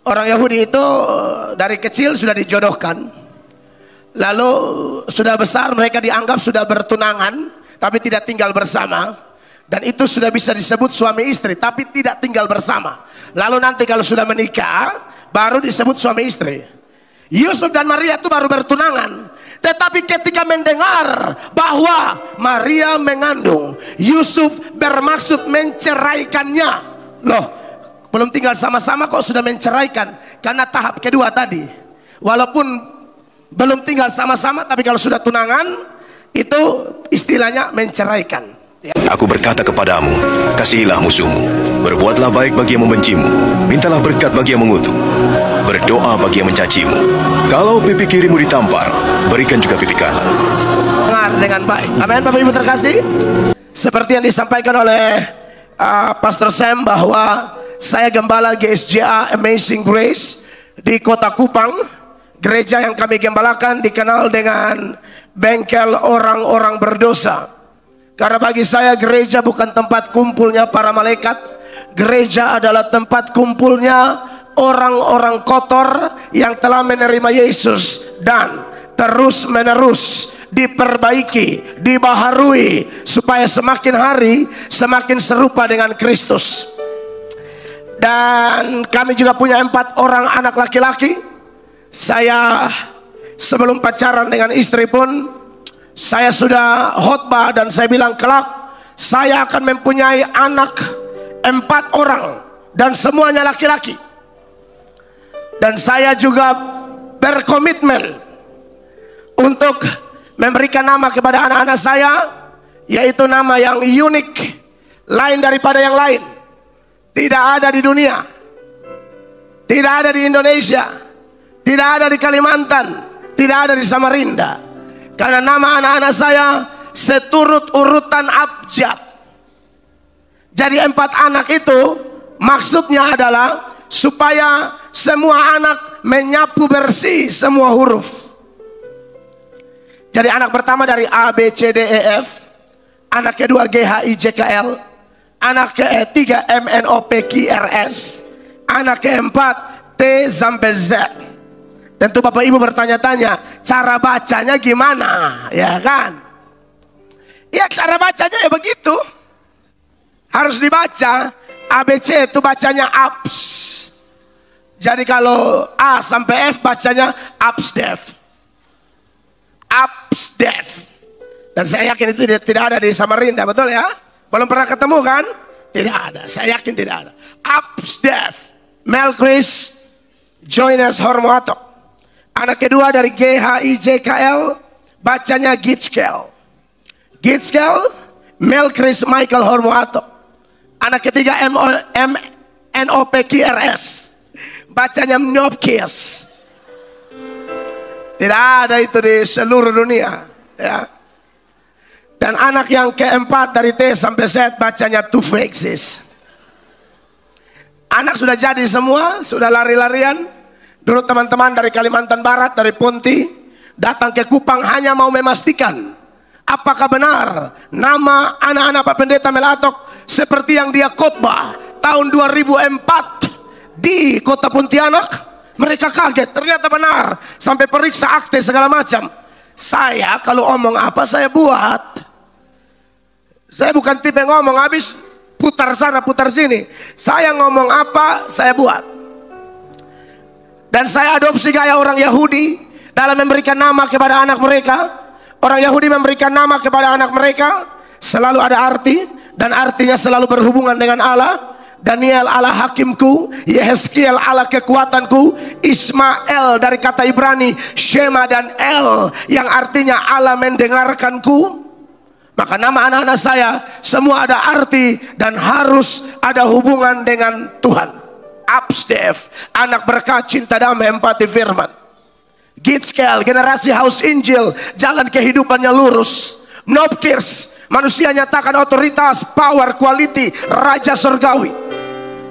Orang Yahudi itu dari kecil sudah dijodohkan, lalu sudah besar mereka dianggap sudah bertunangan tapi tidak tinggal bersama, dan itu sudah bisa disebut suami istri tapi tidak tinggal bersama. Lalu nanti kalau sudah menikah baru disebut suami istri. Yusuf dan Maria itu baru bertunangan, tetapi ketika mendengar bahwa Maria mengandung, Yusuf bermaksud menceraikannya. Loh, belum tinggal sama-sama kok sudah menceraikan? Karena tahap kedua tadi, walaupun belum tinggal sama-sama, tapi kalau sudah tunangan, itu istilahnya menceraikan. Aku berkata kepadamu, kasihilah musuhmu, berbuatlah baik bagi yang membencimu, mintalah berkat bagi yang mengutuk, berdoa bagi yang mencacimu. Kalau pipi kirimu ditampar, berikan juga pipi kanan. Dengar dengan baik. Amin, Bapak Ibu terkasih. Seperti yang disampaikan oleh Pastor Sam, bahwa saya gembala GSJA Amazing Grace di Kota Kupang. Gereja yang kami gembalakan dikenal dengan bengkel orang-orang berdosa. Karena bagi saya gereja bukan tempat kumpulnya para malaikat. Gereja adalah tempat kumpulnya orang-orang kotor yang telah menerima Yesus dan terus menerus diperbaiki, dibaharui supaya semakin hari semakin serupa dengan Kristus. Dan kami juga punya 4 orang anak laki-laki. Saya sebelum pacaran dengan istri pun saya sudah khotbah dan saya bilang kelak saya akan mempunyai anak 4 orang dan semuanya laki-laki. Dan saya juga berkomitmen untuk memberikan nama kepada anak-anak saya, yaitu nama yang unik, lain daripada yang lain. Tidak ada di dunia, tidak ada di Indonesia, tidak ada di Kalimantan, tidak ada di Samarinda. Karena nama anak-anak saya seturut urutan abjad. Jadi 4 anak itu maksudnya adalah supaya semua anak menyapu bersih semua huruf. Jadi anak pertama dari A, B, C, D, E, F. Anak kedua G, H, I, J, K, L. Anak ketiga M, N, O, P, Q, R, S. Anak keempat T sampai Z. Tentu Bapak Ibu bertanya-tanya, cara bacanya gimana? Ya kan? Ya cara bacanya ya begitu. Harus dibaca. ABC itu bacanya abs. Jadi kalau A sampai F bacanya absdef. Absdef. Dan saya yakin itu tidak ada di Samarinda, betul ya? Belum pernah ketemu kan? Tidak ada, saya yakin tidak ada. Absdef. Melchris Joines Hormoatok. Anak kedua dari G, H, I, J, K, L bacanya Gitskel. Gitskel Melchris Michael Hormoato. Anak ketiga M, N, O, P, Q, R, S bacanya Mnopkis. Tidak ada itu di seluruh dunia ya. Dan anak yang keempat dari T sampai Z bacanya Tufexis. Anak sudah jadi semua, sudah lari-larian. Dulu teman-teman dari Kalimantan Barat, dari Ponti datang ke Kupang hanya mau memastikan apakah benar nama anak-anak Pak Pendeta Melatok seperti yang dia khotbah tahun 2004 di Kota Pontianak. Mereka kaget, ternyata benar. Sampai periksa akte segala macam. Saya kalau omong apa saya buat. Saya bukan tipe ngomong habis putar sana putar sini. Saya ngomong apa saya buat. Dan saya adopsi gaya orang Yahudi dalam memberikan nama kepada anak mereka. Orang Yahudi memberikan nama kepada anak mereka selalu ada arti, dan artinya selalu berhubungan dengan Allah. Daniel Allah hakimku, Yehezkiel Allah kekuatanku, Ismael dari kata Ibrani Shema dan El yang artinya Allah mendengarkanku. Maka nama anak-anak saya semua ada arti dan harus ada hubungan dengan Tuhan. Absdef, anak berkat, cinta damai, empati, firman. Gitskel, generasi Haus Injil, jalan kehidupannya lurus. Nopkirs, manusia nyatakan otoritas, power, quality, raja surgawi.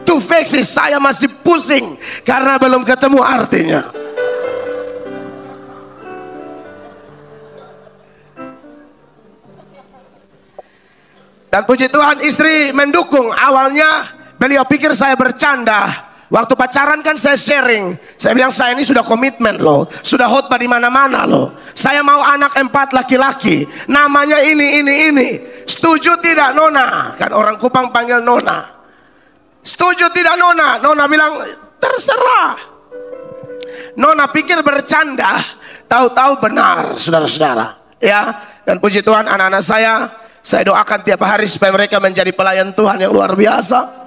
Tufexis, saya masih pusing karena belum ketemu artinya. Dan puji Tuhan istri mendukung. Awalnya beliau pikir saya bercanda. Waktu pacaran kan saya sharing. Saya bilang saya ini sudah komitmen loh. Sudah khotbah di mana-mana loh. Saya mau anak 4 laki-laki. Namanya ini. Setuju tidak Nona? Kan orang Kupang panggil Nona. Setuju tidak Nona? Nona bilang terserah. Nona pikir bercanda, tahu-tahu benar, saudara-saudara. Ya, dan puji Tuhan anak-anak saya doakan tiap hari supaya mereka menjadi pelayan Tuhan yang luar biasa.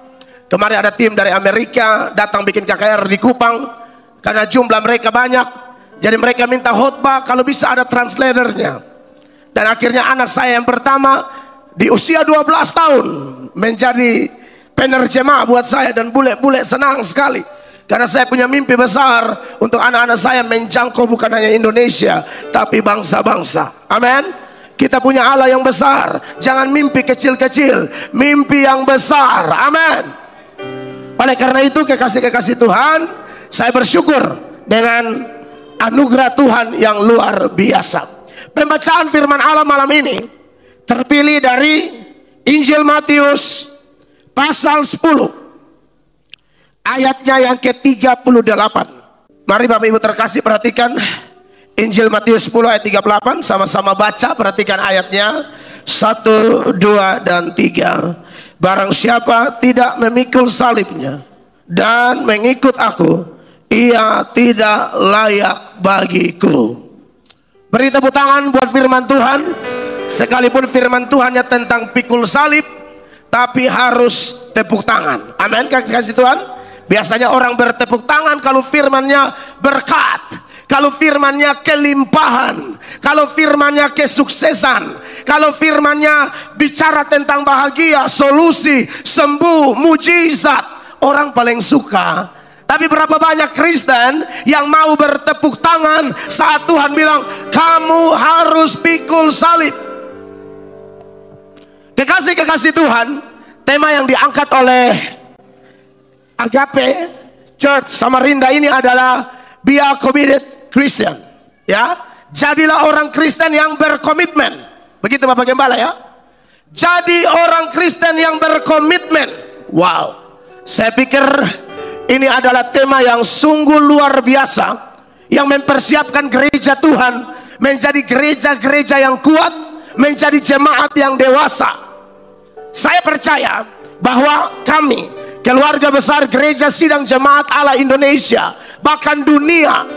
Kemarin ada tim dari Amerika datang bikin KKR di Kupang karena jumlah mereka banyak. Jadi mereka minta khotbah kalau bisa ada translatornya. Dan akhirnya anak saya yang pertama di usia 12 tahun menjadi penerjemah buat saya, dan bule-bule senang sekali. Karena saya punya mimpi besar untuk anak-anak saya menjangkau bukan hanya Indonesia tapi bangsa-bangsa. Amin. Kita punya Allah yang besar. Jangan mimpi kecil-kecil, mimpi yang besar. Amin. Oleh karena itu kekasih-kekasih Tuhan, saya bersyukur dengan anugerah Tuhan yang luar biasa. Pembacaan firman Allah malam ini terpilih dari Injil Matius pasal 10 ayatnya yang ke-38. Mari Bapak Ibu terkasih perhatikan Injil Matius 10 ayat 38. Sama-sama baca, perhatikan ayatnya 1, 2, dan 3. Barang siapa tidak memikul salibnya dan mengikut aku, ia tidak layak bagiku. Beri tepuk tangan buat firman Tuhan. Sekalipun firman Tuhannya tentang pikul salib, tapi harus tepuk tangan. Amin, kasih Tuhan. Biasanya orang bertepuk tangan kalau firmannya berkat, kalau firmannya kelimpahan, kalau firmannya kesuksesan, kalau firmannya bicara tentang bahagia, solusi, sembuh, mujizat, orang paling suka. Tapi berapa banyak Kristen yang mau bertepuk tangan saat Tuhan bilang kamu harus pikul salib. Kekasih-kekasih Tuhan, tema yang diangkat oleh Agape Church Samarinda ini adalah Be a Committed Christian. Ya, jadilah orang Kristen yang berkomitmen. Begitu Bapak Gembala ya. Jadi orang Kristen yang berkomitmen. Wow, saya pikir ini adalah tema yang sungguh luar biasa, yang mempersiapkan gereja Tuhan menjadi gereja-gereja yang kuat, menjadi jemaat yang dewasa. Saya percaya bahwa kami, keluarga besar Gereja Sidang Jemaat Allah Indonesia, bahkan dunia,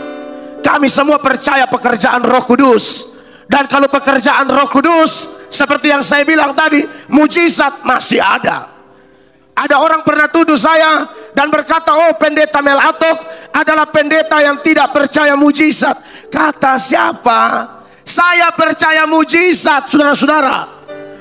kami semua percaya pekerjaan Roh Kudus. Dan kalau pekerjaan Roh Kudus, seperti yang saya bilang tadi, mujizat masih ada. Ada orang pernah tuduh saya dan berkata, oh pendeta Mel Atok adalah pendeta yang tidak percaya mujizat. Kata siapa? Saya percaya mujizat, saudara-saudara.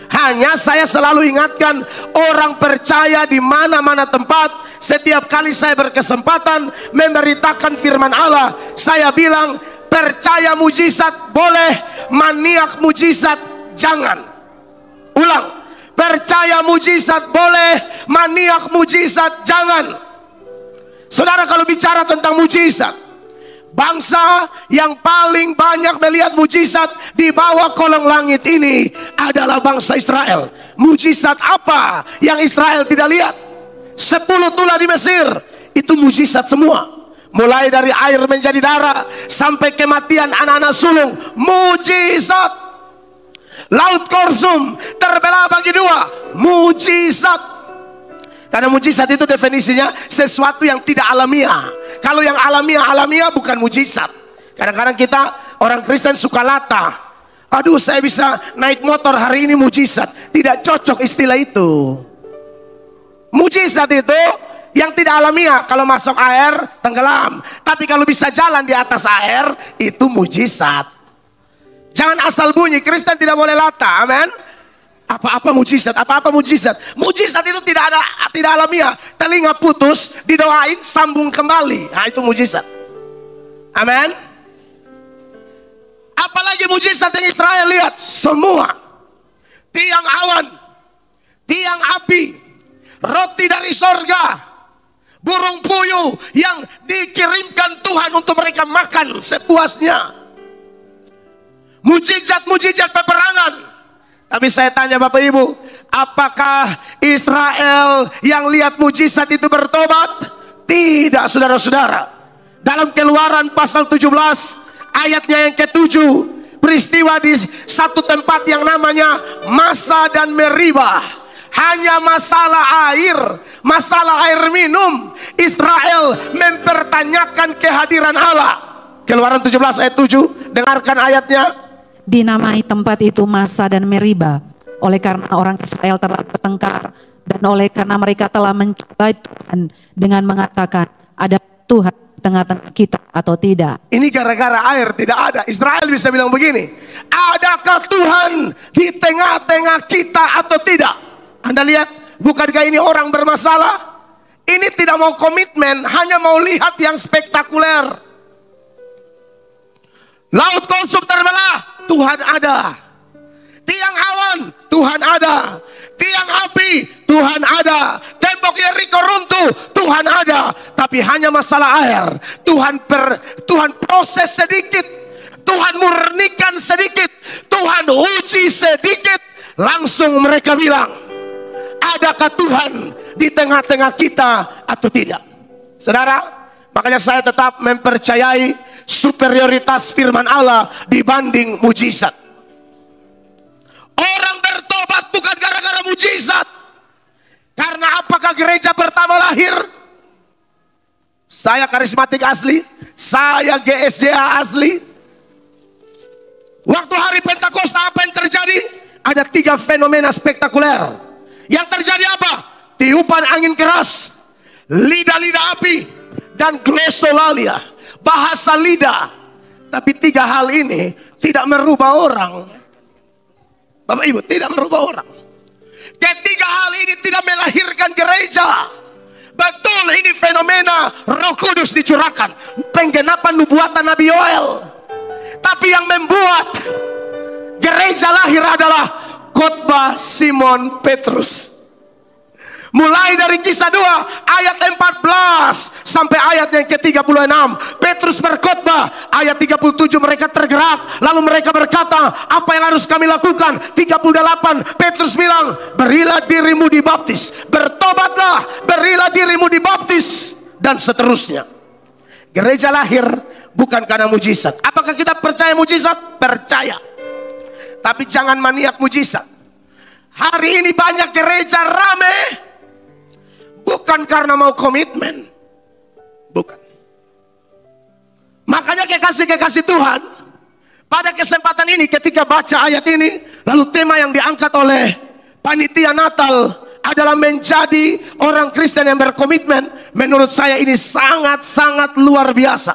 Hanya saya selalu ingatkan orang percaya di mana-mana tempat. Setiap kali saya berkesempatan memberitakan firman Allah, saya bilang percaya mujizat boleh, maniak mujizat jangan. Ulang, percaya mujizat boleh, maniak mujizat jangan. Saudara, kalau bicara tentang mujizat, bangsa yang paling banyak melihat mujizat di bawah kolong langit ini adalah bangsa Israel. Mujizat apa yang Israel tidak lihat? 10 tulah di Mesir, itu mujizat semua. Mulai dari air menjadi darah sampai kematian anak-anak sulung, mujizat. Laut Korsum terbelah bagi 2, mujizat. Karena mujizat itu definisinya sesuatu yang tidak alamiah. Kalau yang alamiah bukan mujizat. Kadang-kadang kita orang Kristen suka latah. Aduh, saya bisa naik motor hari ini, mujizat. Tidak cocok istilah itu. Mujizat itu yang tidak alamiah. Kalau masuk air tenggelam, tapi kalau bisa jalan di atas air, itu mujizat. Jangan asal bunyi. Kristen tidak boleh latah. Amin. Apa-apa mujizat, apa-apa mujizat. Mujizat itu tidak alamiah. Telinga putus, didoain, sambung kembali. Nah, itu mujizat. Amin. Apalagi mujizat yang Israel lihat? Semua. Tiang awan, tiang api, roti dari sorga, burung puyuh yang dikirimkan Tuhan untuk mereka makan sepuasnya. Mujizat-mujizat peperangan. Tapi saya tanya Bapak Ibu, apakah Israel yang lihat mujizat itu bertobat? Tidak, saudara-saudara. Dalam Keluaran pasal 17 ayatnya yang ke-7, peristiwa di satu tempat yang namanya Masa dan Meribah. Hanya masalah air minum. Israel mempertanyakan kehadiran Allah. Keluaran 17 ayat 7, dengarkan ayatnya. Dinamai tempat itu Masa dan Meribah, oleh karena orang Israel telah bertengkar, dan oleh karena mereka telah mencobai Tuhan dengan mengatakan, ada Tuhan di tengah-tengah kita atau tidak. Ini gara-gara air tidak ada. Israel bisa bilang begini, adakah Tuhan di tengah-tengah kita atau tidak? Anda lihat, bukankah ini orang bermasalah? Ini tidak mau komitmen, hanya mau lihat yang spektakuler. Laut kosong terbelah, Tuhan ada. Tiang awan, Tuhan ada. Tiang api, Tuhan ada. Tembok Yeriko runtuh, Tuhan ada. Tapi hanya masalah air. Tuhan proses sedikit, Tuhan murnikan sedikit, Tuhan uji sedikit. Langsung mereka bilang, adakah Tuhan di tengah-tengah kita atau tidak? Saudara, makanya saya tetap mempercayai superioritas firman Allah dibanding mujizat. Orang bertobat bukan gara-gara mujizat. Karena apakah gereja pertama lahir? Saya karismatik asli, saya GSJA asli. Waktu hari Pentakosta apa yang terjadi? Ada 3 fenomena spektakuler. Yang terjadi apa? Tiupan angin keras, lidah-lidah api, dan glosolalia, bahasa lidah. Tapi 3 hal ini tidak merubah orang. Bapak Ibu, tidak merubah orang. Ketiga hal ini tidak melahirkan gereja. Betul, ini fenomena Roh Kudus dicurahkan, penggenapan nubuatan Nabi Yoel. Tapi yang membuat gereja lahir adalah khotbah Simon Petrus. Mulai dari Kisah 2 ayat 14 sampai ayat yang ke-36, Petrus berkhotbah. Ayat 37 mereka tergerak, lalu mereka berkata, apa yang harus kami lakukan? 38 Petrus bilang, berilah dirimu dibaptis, bertobatlah, berilah dirimu dibaptis, dan seterusnya. Gereja lahir bukan karena mujizat. Apakah kita percaya mujizat? Percaya. Tapi jangan maniak mujizat. Hari ini banyak gereja rame bukan karena mau komitmen. Bukan. Makanya kekasih-kekasih Tuhan, pada kesempatan ini ketika baca ayat ini, lalu tema yang diangkat oleh panitia Natal adalah menjadi orang Kristen yang berkomitmen. Menurut saya ini sangat-sangat luar biasa.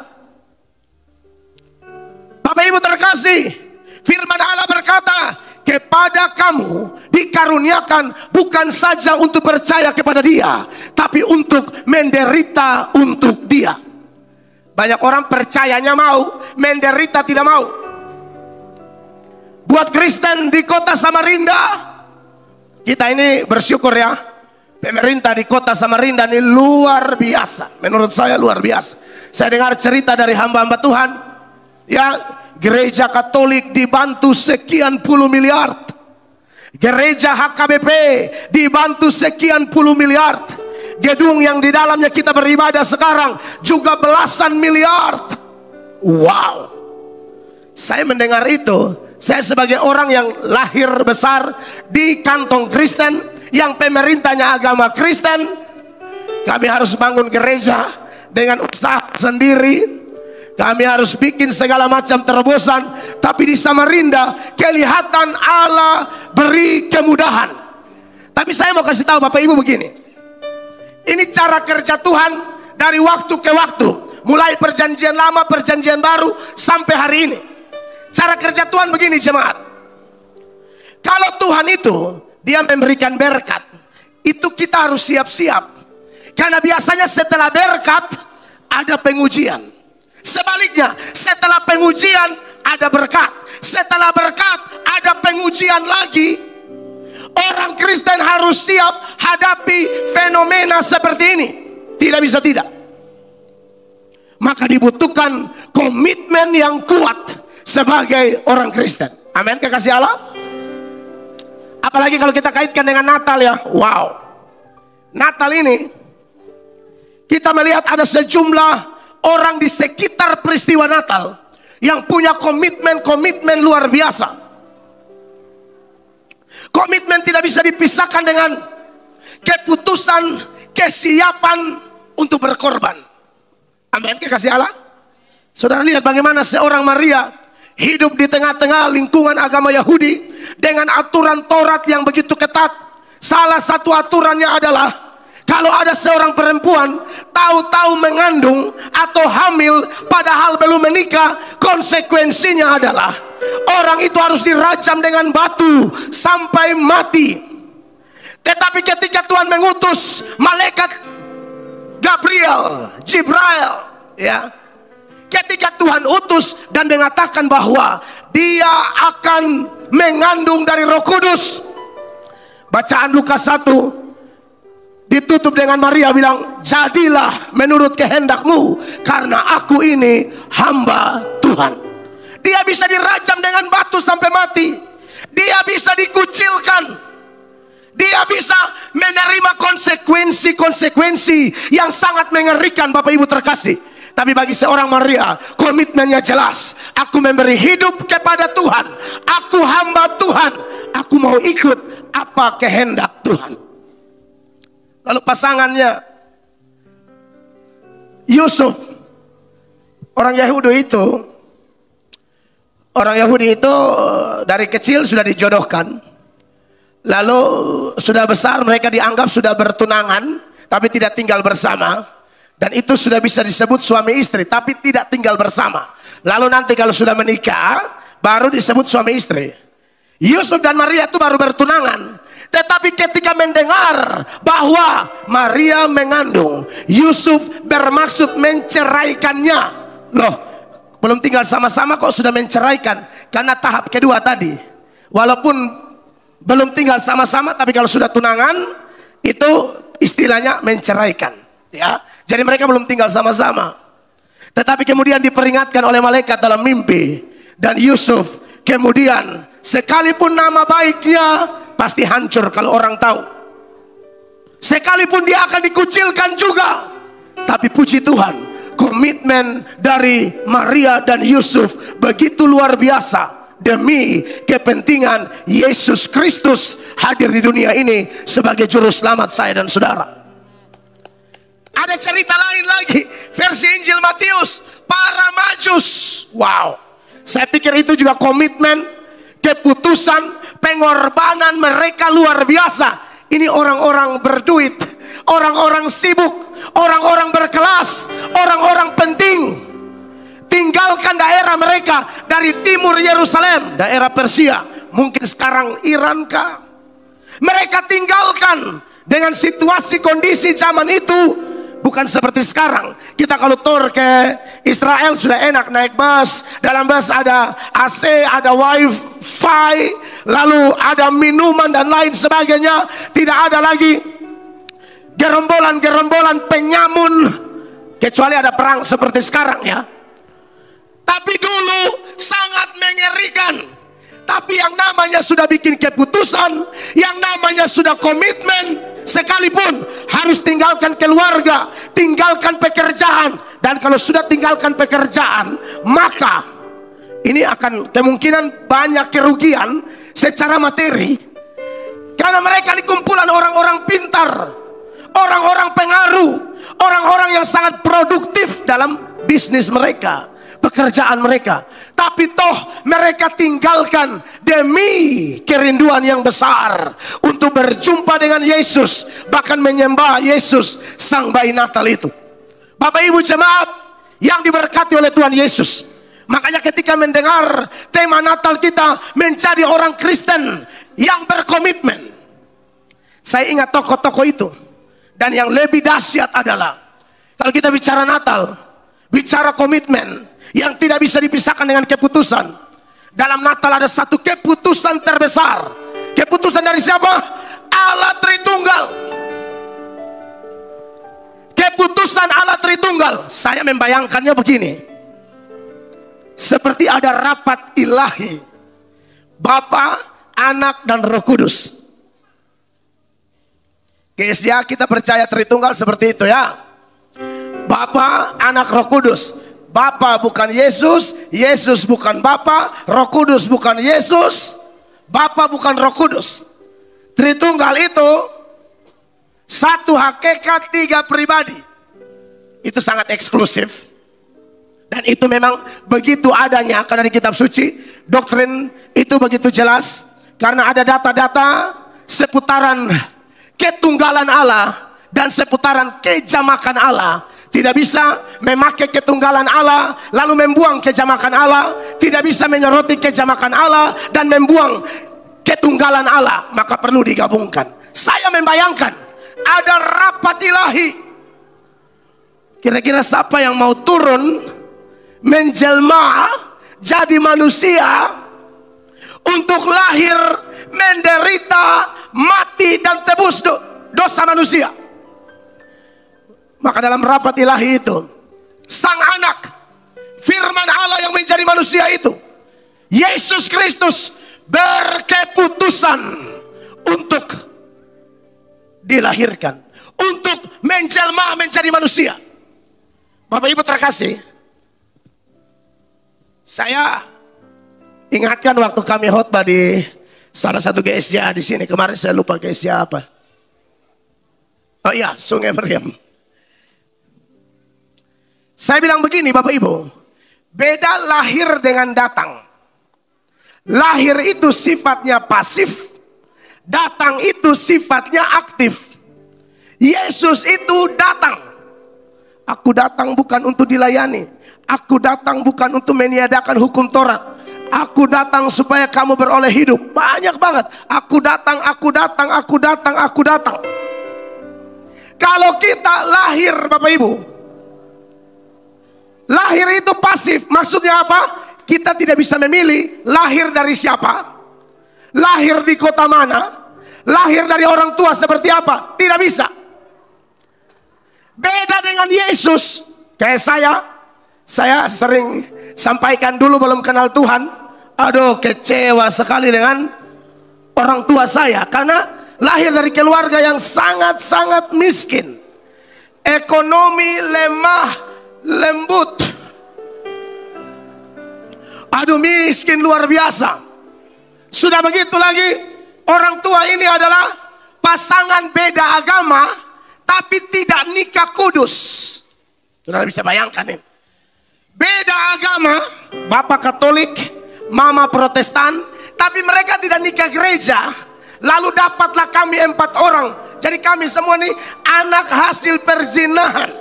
Bapak Ibu terkasih, firman Allah berkata, kepada kamu dikaruniakan bukan saja untuk percaya kepada Dia, tapi untuk menderita untuk Dia. Banyak orang percayanya mau, menderita tidak mau. Buat Kristen di kota Samarinda, kita ini bersyukur ya. Pemerintah di kota Samarinda ini luar biasa. Menurut saya luar biasa. Saya dengar cerita dari hamba-hamba Tuhan, ya, gereja Katolik dibantu sekian puluh miliar. Gereja HKBP dibantu sekian puluh miliar. Gedung yang di dalamnya kita beribadah sekarang juga belasan miliar. Wow. Saya mendengar itu, saya sebagai orang yang lahir besar di kantong Kristen, yang pemerintahnya agama Kristen, kami harus bangun gereja dengan usaha sendiri. Kami harus bikin segala macam terobosan. Tapi di Samarinda kelihatan Allah beri kemudahan. Tapi saya mau kasih tahu Bapak Ibu begini, ini cara kerja Tuhan dari waktu ke waktu, mulai perjanjian lama, perjanjian baru, sampai hari ini. Cara kerja Tuhan begini jemaat. Kalau Tuhan itu Dia memberikan berkat, itu kita harus siap-siap. Karena biasanya setelah berkat ada pengujian. Sebaliknya, setelah pengujian ada berkat. Setelah berkat ada pengujian lagi. Orang Kristen harus siap hadapi fenomena seperti ini. Tidak bisa tidak. Maka dibutuhkan komitmen yang kuat sebagai orang Kristen. Amin, kekasih Allah. Apalagi kalau kita kaitkan dengan Natal ya. Wow. Natal ini kita melihat ada sejumlah orang di sekitar peristiwa Natal yang punya komitmen luar biasa. Komitmen tidak bisa dipisahkan dengan keputusan, kesiapan untuk berkorban. Amin, kekasih Allah. Saudara lihat bagaimana seorang Maria hidup di tengah-tengah lingkungan agama Yahudi dengan aturan Taurat yang begitu ketat. Salah satu aturannya adalah kalau ada seorang perempuan tahu-tahu mengandung atau hamil padahal belum menikah, konsekuensinya adalah orang itu harus dirajam dengan batu sampai mati. Tetapi ketika Tuhan mengutus malaikat Jibril, ya, ketika Tuhan utus dan mengatakan bahwa dia akan mengandung dari Roh Kudus. Bacaan Lukas 1 ditutup dengan Maria bilang, jadilah menurut kehendakmu, karena aku ini hamba Tuhan. Dia bisa dirajam dengan batu sampai mati. Dia bisa dikucilkan. Dia bisa menerima konsekuensi yang sangat mengerikan, Bapak Ibu terkasih. Tapi bagi seorang Maria, komitmennya jelas. Aku memberi hidup kepada Tuhan. Aku hamba Tuhan. Aku mau ikut apa kehendak Tuhan. Lalu pasangannya Yusuf, orang Yahudi itu dari kecil sudah dijodohkan. Lalu sudah besar mereka dianggap sudah bertunangan, tapi tidak tinggal bersama. Dan itu sudah bisa disebut suami istri, tapi tidak tinggal bersama. Lalu nanti kalau sudah menikah, baru disebut suami istri. Yusuf dan Maria itu baru bertunangan. Tetapi ketika mendengar bahwa Maria mengandung, Yusuf bermaksud menceraikannya. Loh, belum tinggal sama-sama kok sudah menceraikan? Karena tahap kedua tadi, walaupun belum tinggal sama-sama, tapi kalau sudah tunangan, itu istilahnya menceraikan, ya. Jadi mereka belum tinggal sama-sama. Tetapi kemudian diperingatkan oleh malaikat dalam mimpi, dan Yusuf kemudian sekalipun nama baiknya pasti hancur kalau orang tahu. Sekalipun dia akan dikucilkan juga. Tapi puji Tuhan, komitmen dari Maria dan Yusuf begitu luar biasa. Demi kepentingan Yesus Kristus hadir di dunia ini sebagai juru selamat saya dan saudara. Ada cerita lain lagi, versi Injil Matius, para Majus. Wow, saya pikir itu juga komitmen, keputusan, pengorbanan mereka luar biasa. Ini orang-orang berduit, orang-orang sibuk, orang-orang berkelas, orang-orang penting. Tinggalkan daerah mereka dari timur Yerusalem, daerah Persia, mungkin sekarang Iran kah? Mereka tinggalkan dengan situasi kondisi zaman itu bukan seperti sekarang. Kita kalau tur ke Israel sudah enak naik bus, dalam bus ada AC, ada wifi, lalu ada minuman dan lain sebagainya. Tidak ada lagi gerombolan-gerombolan penyamun, kecuali ada perang seperti sekarang, ya. Tapi dulu sangat mengerikan. Tapi yang namanya sudah bikin keputusan, yang namanya sudah komitmen, sekalipun harus tinggalkan keluarga, tinggalkan pekerjaan. Dan kalau sudah tinggalkan pekerjaan, maka ini akan kemungkinan banyak kerugian secara materi. Karena mereka di kumpulan orang-orang pintar, orang-orang pengaruh, orang-orang yang sangat produktif dalam bisnis mereka, pekerjaan mereka. Tapi toh mereka tinggalkan demi kerinduan yang besar untuk berjumpa dengan Yesus, bahkan menyembah Yesus sang bayi Natal itu. Bapak Ibu jemaat yang diberkati oleh Tuhan Yesus, makanya ketika mendengar tema Natal kita menjadi orang Kristen yang berkomitmen, saya ingat tokoh-tokoh itu. Dan yang lebih dahsyat adalah kalau kita bicara Natal, bicara komitmen yang tidak bisa dipisahkan dengan keputusan. Dalam Natal ada satu keputusan terbesar. Keputusan dari siapa? Allah Tritunggal. Keputusan Allah Tritunggal. Saya membayangkannya begini, seperti ada rapat ilahi, Bapa, Anak, dan Roh Kudus. Guys ya, kita percaya Tritunggal seperti itu, ya. Bapa, Anak, Roh Kudus. Bapa bukan Yesus, Yesus bukan Bapa, Roh Kudus bukan Yesus, Bapa bukan Roh Kudus. Tritunggal itu satu hakikat, tiga pribadi. Itu sangat eksklusif. Dan itu memang begitu adanya karena di kitab suci. Doktrin itu begitu jelas. Karena ada data-data seputaran ketunggalan Allah dan seputaran kejamakan Allah. Tidak bisa memakai ketunggalan Allah lalu membuang kejamakan Allah. Tidak bisa menyoroti kejamakan Allah dan membuang ketunggalan Allah. Maka perlu digabungkan. Saya membayangkan ada rapat ilahi. Kira-kira siapa yang mau turun menjelma jadi manusia untuk lahir, menderita, mati dan tebus dosa manusia. Maka dalam rapat ilahi itu, Sang Anak, firman Allah yang menjadi manusia itu, Yesus Kristus, berkeputusan untuk dilahirkan, untuk menjelma menjadi manusia. Bapak Ibu terkasih, saya ingatkan waktu kami khotbah di salah satu GSJ di sini kemarin, saya lupa GSJ apa. Oh iya, Sungai Meriam. Saya bilang begini Bapak Ibu, beda lahir dengan datang. Lahir itu sifatnya pasif, datang itu sifatnya aktif. Yesus itu datang. Aku datang bukan untuk dilayani. Aku datang bukan untuk meniadakan hukum Taurat. Aku datang supaya kamu beroleh hidup. Banyak banget. Aku datang, aku datang, aku datang, aku datang. Kalau kita lahir Bapak Ibu, lahir itu pasif. Maksudnya apa? Kita tidak bisa memilih lahir dari siapa, lahir di kota mana, lahir dari orang tua seperti apa. Tidak bisa. Beda dengan Yesus. Kayak saya sering sampaikan dulu belum kenal Tuhan. Aduh, kecewa sekali dengan orang tua saya. Karena lahir dari keluarga yang sangat-sangat miskin. Ekonomi lemah, lembut. Aduh, miskin luar biasa. Sudah begitu lagi, orang tua ini adalah pasangan beda agama, tapi tidak nikah kudus. Saudara bisa bayangkan ini. Beda agama, bapak Katolik, mama Protestan, tapi mereka tidak nikah gereja. Lalu dapatlah kami 4 orang. Jadi kami semua ini anak hasil perzinahan,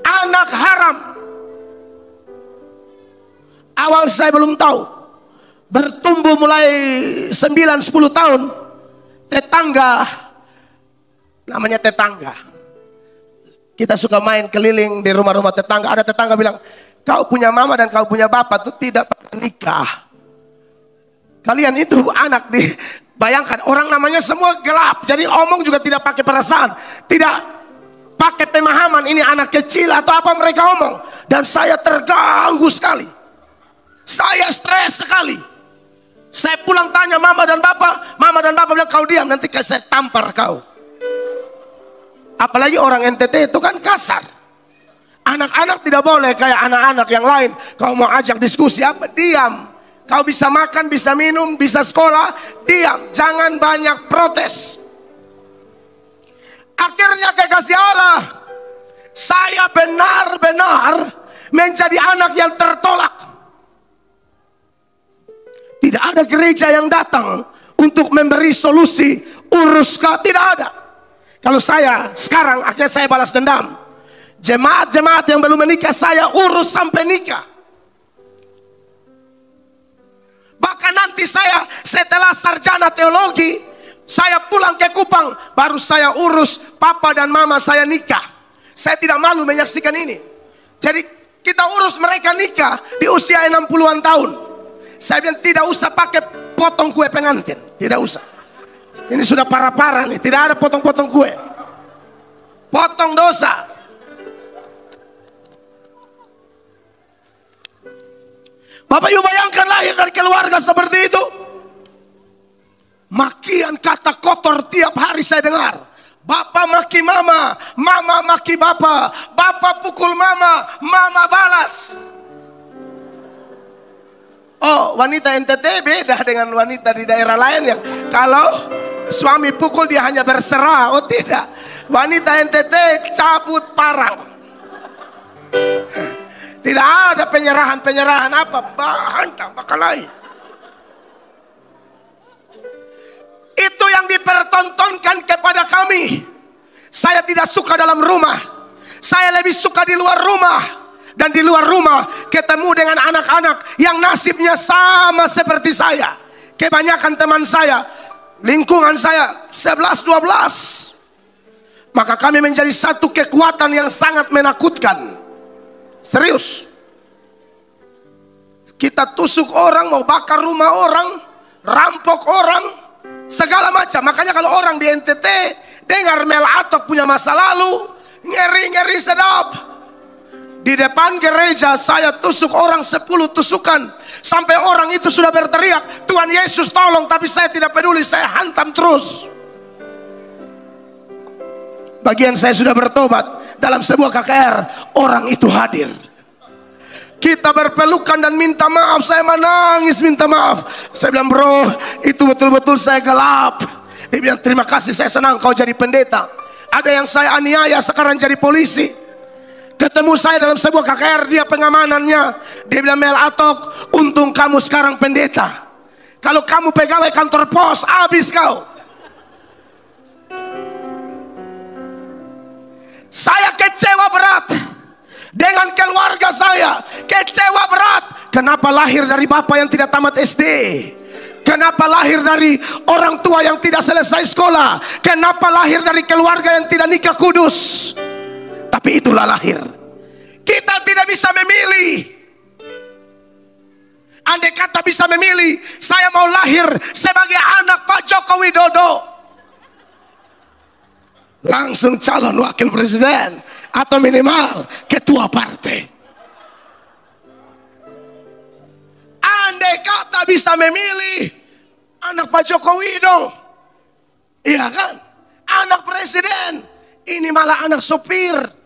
anak haram. Awal saya belum tahu. Bertumbuh mulai 9-10 tahun, tetangga, namanya tetangga, kita suka main keliling di rumah-rumah tetangga. Ada tetangga bilang, kau punya mama dan kau punya bapak itu tidak pernah nikah. Kalian itu anak bayangkan, orang namanya semua gelap. Jadi omong juga tidak pakai perasaan, tidak pakai pemahaman ini anak kecil atau apa mereka omong. Dan saya terganggu sekali. Saya stres sekali. Saya pulang tanya mama dan bapak bilang, kau diam, nanti saya tampar kau. Apalagi orang NTT itu kan kasar. Anak-anak tidak boleh kayak anak-anak yang lain. Kau mau ajak diskusi apa? Diam. Kau bisa makan, bisa minum, bisa sekolah, diam. Jangan banyak protes. Akhirnya kekasih Allah, saya benar-benar menjadi anak yang tertolak. Tidak ada gereja yang datang untuk memberi solusi, urus kau, tidak ada. Kalau saya sekarang akhirnya saya balas dendam. Jemaat-jemaat yang belum menikah saya urus sampai nikah. Bahkan nanti saya setelah sarjana teologi, saya pulang ke Kupang, baru saya urus papa dan mama saya nikah. Saya tidak malu menyaksikan ini. Jadi kita urus mereka nikah di usia 60-an tahun. Saya bilang tidak usah pakai potong kue pengantin, tidak usah. Ini sudah parah-parah nih, tidak ada potong-potong kue. Potong dosa. Bapak Ibu bayangkan lahir dari keluarga seperti itu. Makian kata kotor tiap hari saya dengar. Bapak maki mama, mama maki bapak, bapak pukul mama, mama balas. Oh, wanita NTT beda dengan wanita di daerah lain yang kalau suami pukul dia hanya berserah. Oh tidak, wanita NTT cabut parang. Tidak ada penyerahan apa, hantam bakalai. Itu yang dipertontonkan kepada kami. Saya tidak suka dalam rumah, saya lebih suka di luar rumah. Dan di luar rumah ketemu dengan anak-anak yang nasibnya sama seperti saya. Kebanyakan teman saya, lingkungan saya 11-12. Maka kami menjadi satu kekuatan yang sangat menakutkan. Serius. Kita tusuk orang, mau bakar rumah orang, rampok orang, segala macam. Makanya kalau orang di NTT dengar Mel Atok punya masa lalu, ngeri-ngeri sedap. Di depan gereja saya tusuk orang 10 tusukan. Sampai orang itu sudah berteriak, Tuhan Yesus tolong, tapi saya tidak peduli, saya hantam terus. Bagian saya sudah bertobat. Dalam sebuah KKR, orang itu hadir. Kita berpelukan dan minta maaf. Saya menangis minta maaf. Saya bilang, bro, itu betul-betul saya gelap. Dia bilang, terima kasih, saya senang kau jadi pendeta. Ada yang saya aniaya sekarang jadi polisi. Ketemu saya dalam sebuah KKR, dia pengamanannya. Dia bilang, Mel Atok, untung kamu sekarang pendeta. Kalau kamu pegawai kantor pos, habis kau. Saya kecewa berat dengan keluarga saya. Kecewa berat. Kenapa lahir dari bapak yang tidak tamat SD? Kenapa lahir dari orang tua yang tidak selesai sekolah? Kenapa lahir dari keluarga yang tidak nikah kudus? Tapi itulah lahir. Kita tidak bisa memilih. Andai kata bisa memilih, saya mau lahir sebagai anak Pak Joko Widodo, langsung calon wakil presiden atau minimal ketua partai. Andai kata bisa memilih, anak Pak Jokowi dong. Iya kan? Anak presiden. Ini malah anak sopir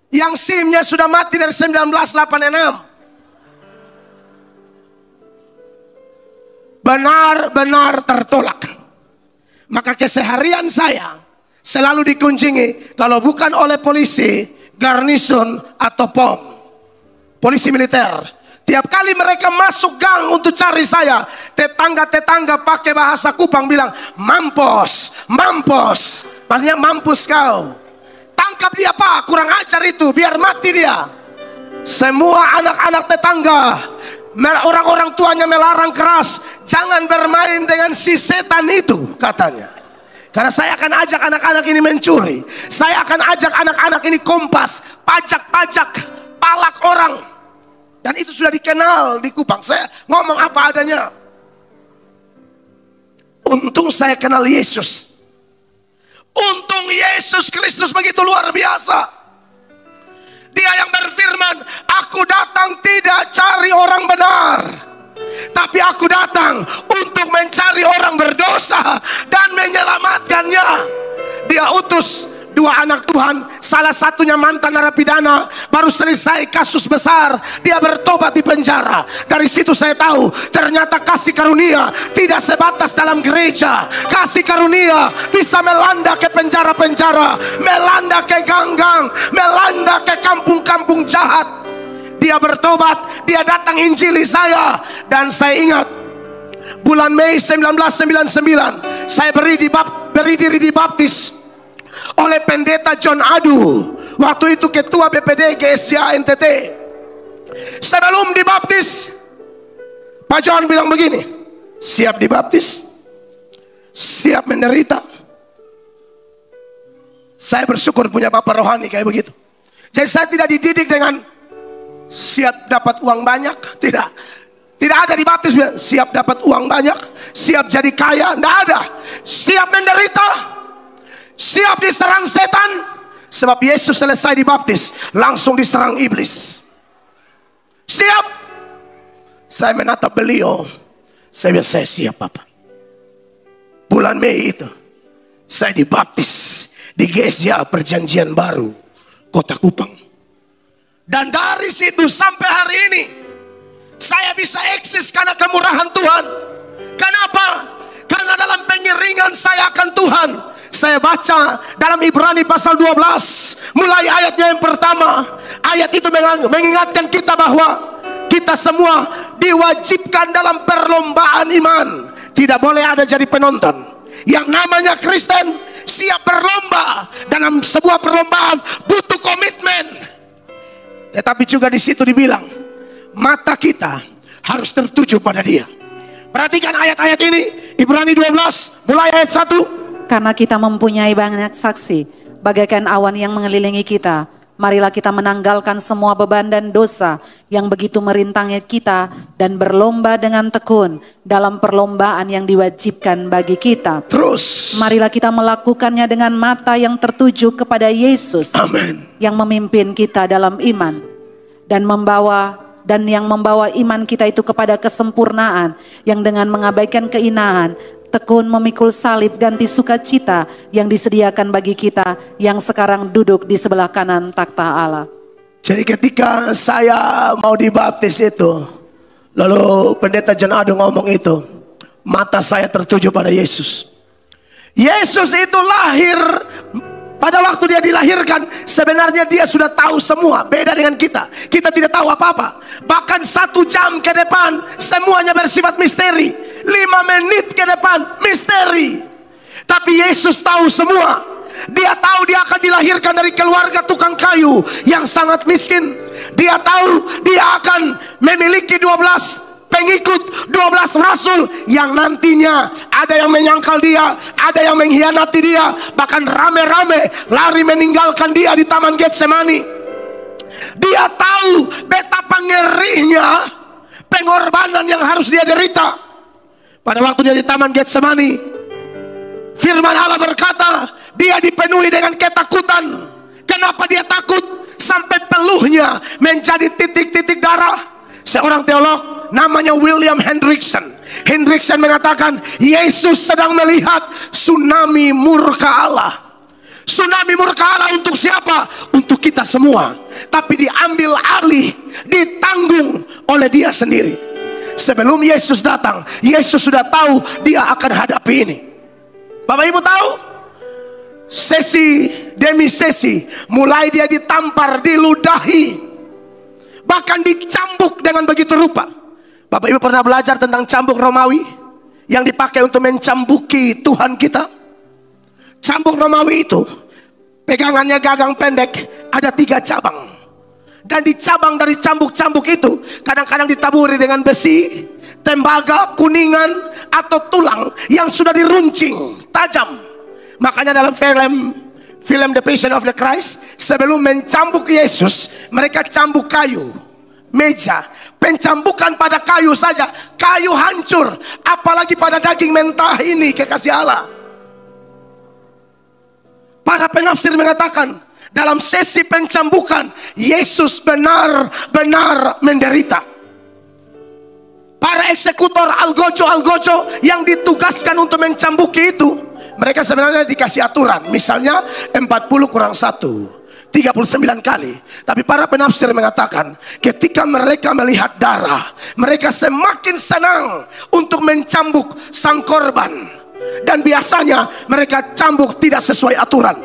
yang SIM-nya sudah mati dari 1986. Benar-benar tertolak. Maka keseharian saya selalu dikunjungi, kalau bukan oleh polisi, garnison atau POM, polisi militer. Tiap kali mereka masuk gang untuk cari saya, tetangga-tetangga pakai bahasa Kupang bilang, mampus, mampus. Maksudnya mampus kau. Tangkap dia pak, kurang ajar itu, biar mati dia. Semua anak-anak tetangga, orang-orang tuanya melarang keras, jangan bermain dengan si setan itu katanya. Karena saya akan ajak anak-anak ini mencuri. Saya akan ajak anak-anak ini kompas, pajak-pajak, palak orang. Dan itu sudah dikenal di Kupang. Saya ngomong apa adanya. Untung saya kenal Yesus. Untung Yesus Kristus begitu luar biasa. Dia yang berfirman, aku datang tidak cari orang benar, tapi aku datang untuk mencari orang berdosa dan menyelamatkannya. Dia utus 2 anak Tuhan, salah satunya mantan narapidana, baru selesai kasus besar, dia bertobat di penjara. Dari situ saya tahu ternyata kasih karunia tidak sebatas dalam gereja. Kasih karunia bisa melanda ke penjara-penjara, melanda ke gang-gang, melanda ke kampung-kampung jahat. Dia bertobat, dia datang injili saya. Dan saya ingat bulan Mei 1999 saya berdiri di baptis oleh pendeta John Adu, waktu itu ketua BPD GSJA NTT. Sebelum dibaptis, Pak John bilang begini, siap dibaptis, siap menderita. Saya bersyukur punya bapak rohani kayak begitu. Jadi saya tidak dididik dengan siap dapat uang banyak, tidak. Tidak ada dibaptis siap dapat uang banyak, siap jadi kaya, tidak ada. Siap menderita, siap diserang setan. Sebab Yesus selesai dibaptis langsung diserang iblis. Siap. Saya menatap beliau, saya bilang saya siap Bapak. Bulan Mei itu Saya dibaptis di GSJ Perjanjian Baru, Kota Kupang. Dan dari situ sampai hari ini saya bisa eksis karena kemurahan Tuhan. Kenapa? Karena dalam pengiringan saya akan Tuhan, saya baca dalam Ibrani pasal 12 mulai ayatnya yang pertama. Ayat itu mengingatkan kita bahwa kita semua diwajibkan dalam perlombaan iman. Tidak boleh ada jadi penonton. Yang namanya Kristen siap berlomba. Dalam sebuah perlombaan butuh komitmen. Tetapi juga di situ dibilang mata kita harus tertuju pada Dia. Perhatikan ayat-ayat ini, Ibrani 12 mulai ayat 1. Karena kita mempunyai banyak saksi, bagaikan awan yang mengelilingi kita, marilah kita menanggalkan semua beban dan dosa yang begitu merintangi kita dan berlomba dengan tekun dalam perlombaan yang diwajibkan bagi kita. Terus, marilah kita melakukannya dengan mata yang tertuju kepada Yesus. Amin. Yang memimpin kita dalam iman dan yang membawa iman kita itu kepada kesempurnaan, yang dengan mengabaikan keinahan tekun memikul salib ganti sukacita yang disediakan bagi kita yang sekarang duduk di sebelah kanan takhta Allah. Jadi ketika saya mau dibaptis itu, lalu pendeta John Ado ngomong itu, mata saya tertuju pada Yesus. Yesus itu lahir, pada waktu dia dilahirkan sebenarnya dia sudah tahu semua. Beda dengan kita, kita tidak tahu apa-apa. Bahkan 1 jam ke depan semuanya bersifat misteri. 5 menit ke depan misteri. Tapi Yesus tahu semua. Dia tahu dia akan dilahirkan dari keluarga tukang kayu yang sangat miskin. Dia tahu dia akan memiliki 12 pengikut, 12 rasul yang nantinya ada yang menyangkal dia, ada yang mengkhianati dia, bahkan rame-rame lari meninggalkan dia di Taman Getsemani. Dia tahu betapa ngerinya pengorbanan yang harus dia derita. Pada waktu dia di Taman Getsemani, firman Allah berkata, dia dipenuhi dengan ketakutan. Kenapa dia takut? Sampai peluhnya menjadi titik-titik darah. Seorang teolog namanya William Hendrickson mengatakan, Yesus sedang melihat tsunami murka Allah. Tsunami murka Allah untuk siapa? Untuk kita semua. Tapi diambil alih, ditanggung oleh dia sendiri. Sebelum Yesus datang, Yesus sudah tahu dia akan hadapi ini. Bapak Ibu tahu? Sesi demi sesi, mulai dia ditampar, diludahi, bahkan dicambuk dengan begitu rupa. Bapak Ibu pernah belajar tentang cambuk Romawi yang dipakai untuk mencambuki Tuhan kita? Cambuk Romawi itu pegangannya gagang pendek, ada 3 cabang. Dan di cabang dari cambuk-cambuk itu kadang-kadang ditaburi dengan besi, tembaga, kuningan, atau tulang yang sudah diruncing tajam. Makanya dalam film The Passion of the Christ, sebelum mencambuk Yesus, mereka cambuk kayu, meja. Pencambukan pada kayu saja, kayu hancur, apalagi pada daging mentah ini, kekasih Allah. Para penafsir mengatakan, dalam sesi pencambukan, Yesus benar-benar menderita. Para eksekutor algojo yang ditugaskan untuk mencambuki itu, mereka sebenarnya dikasih aturan, misalnya 40 kurang 1, 39 kali. Tapi para penafsir mengatakan, ketika mereka melihat darah, mereka semakin senang untuk mencambuk sang korban. Dan biasanya mereka cambuk tidak sesuai aturan,